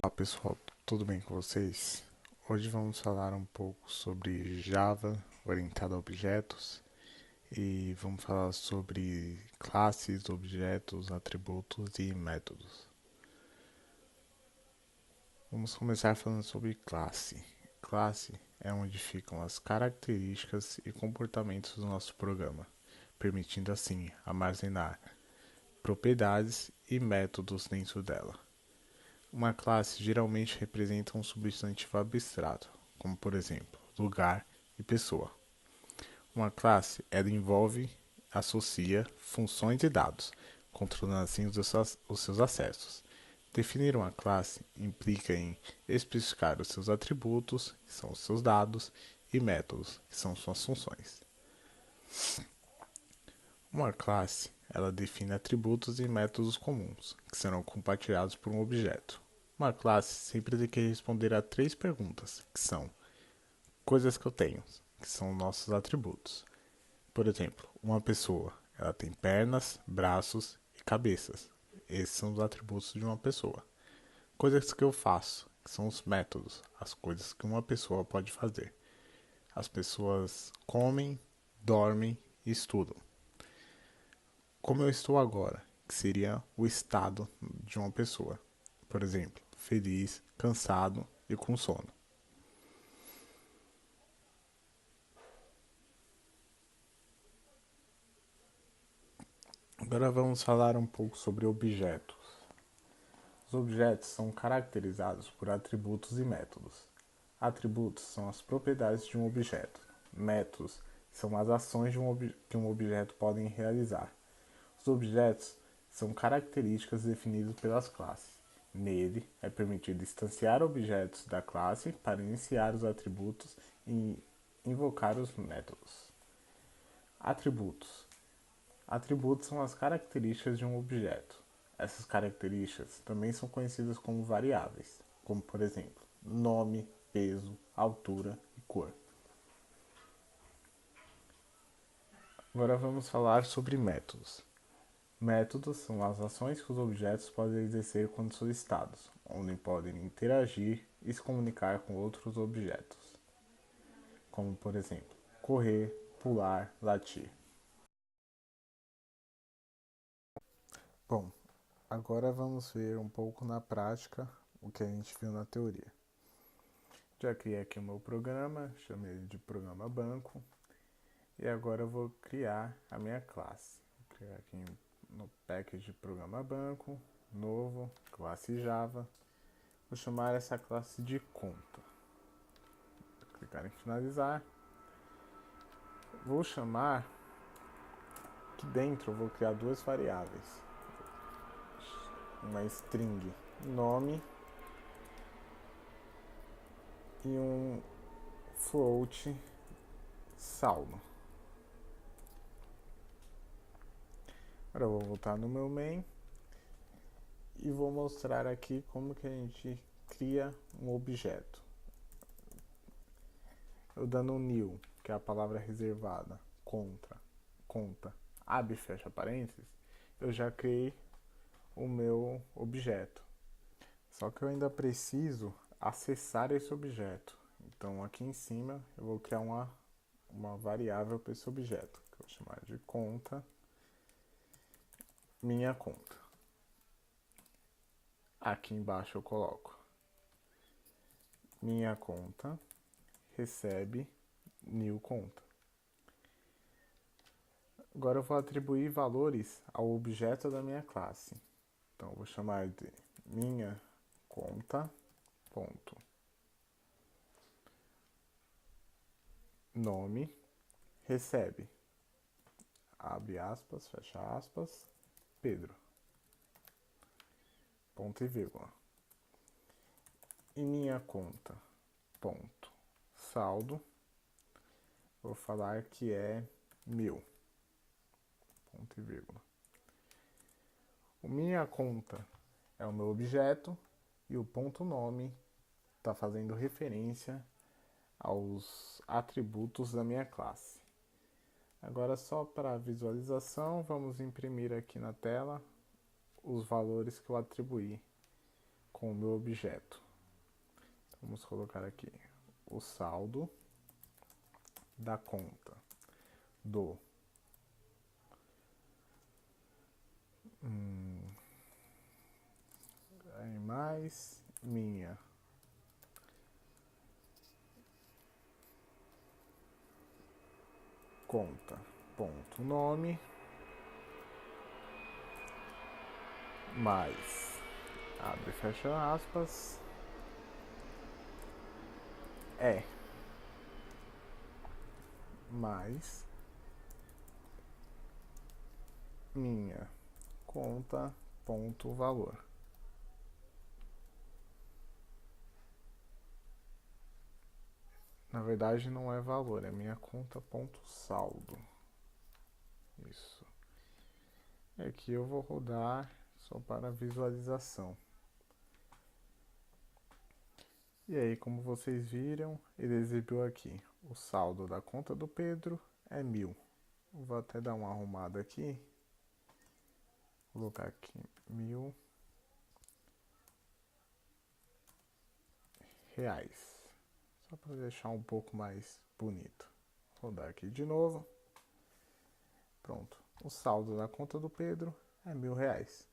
Olá pessoal, tudo bem com vocês? Hoje vamos falar um pouco sobre Java orientado a objetos e vamos falar sobre classes, objetos, atributos e métodos. Vamos começar falando sobre classe. Classe é onde ficam as características e comportamentos do nosso programa, permitindo assim armazenar propriedades e métodos dentro dela. Uma classe geralmente representa um substantivo abstrato, como por exemplo, lugar e pessoa. Uma classe ela envolve, associa funções e dados, controlando assim os seus acessos. Definir uma classe implica em especificar os seus atributos, que são os seus dados, e métodos, que são suas funções. Uma classe ela define atributos e métodos comuns, que serão compartilhados por um objeto. Uma classe sempre tem que responder a três perguntas, que são coisas que eu tenho, que são nossos atributos. Por exemplo, uma pessoa, ela tem pernas, braços e cabeças. Esses são os atributos de uma pessoa. Coisas que eu faço, que são os métodos, as coisas que uma pessoa pode fazer. As pessoas comem, dormem e estudam. Como eu estou agora, que seria o estado de uma pessoa. Por exemplo, feliz, cansado e com sono. Agora vamos falar um pouco sobre objetos. Os objetos são caracterizados por atributos e métodos. Atributos são as propriedades de um objeto. Métodos são as ações que um objeto pode realizar. Os objetos são características definidas pelas classes. Nele, é permitido instanciar objetos da classe para iniciar os atributos e invocar os métodos. Atributos. Atributos são as características de um objeto. Essas características também são conhecidas como variáveis, como por exemplo, nome, peso, altura e cor. Agora vamos falar sobre métodos. Métodos são as ações que os objetos podem exercer quando solicitados, onde podem interagir e se comunicar com outros objetos, como por exemplo, correr, pular, latir. Bom, agora vamos ver um pouco na prática o que a gente viu na teoria. Já criei aqui o meu programa, chamei ele de programa banco, e agora eu vou criar a minha classe. Vou criar aqui no package de programa banco, novo, classe Java. Vou chamar essa classe de conta. Vou clicar em finalizar. Vou chamar, aqui dentro eu vou criar duas variáveis. Uma string nome e um float saldo. Agora eu vou voltar no meu main e vou mostrar aqui como que a gente cria um objeto. Eu dando um new, que é a palavra reservada, conta, abre e fecha parênteses, eu já criei o meu objeto. Só que eu ainda preciso acessar esse objeto. Então aqui em cima eu vou criar uma variável para esse objeto, que eu vou chamar de conta, minha conta. Aqui embaixo eu coloco minha conta recebe new conta. Agora eu vou atribuir valores ao objeto da minha classe. Então eu vou chamar de minha conta ponto nome recebe abre aspas, fecha aspas, Pedro, ponto e vírgula. E minha conta ponto saldo, vou falar que é 1000, ponto e vírgula. O minha conta é o meu objeto e o ponto nome está fazendo referência aos atributos da minha classe. Agora, só para visualização, vamos imprimir aqui na tela os valores que eu atribuí com o meu objeto. Vamos colocar aqui o saldo da conta do mais minha conta ponto nome mais abre e fecha aspas mais minha conta ponto valor. Na verdade não é valor, é minha conta ponto saldo. Isso. E aqui eu vou rodar só para visualização. E aí, como vocês viram, ele exibiu aqui. O saldo da conta do Pedro é 1.000. Vou até dar uma arrumada aqui. Vou colocar aqui 1.000 reais. Só para deixar um pouco mais bonito. Vou rodar aqui de novo. Pronto. O saldo da conta do Pedro é 1.000 reais.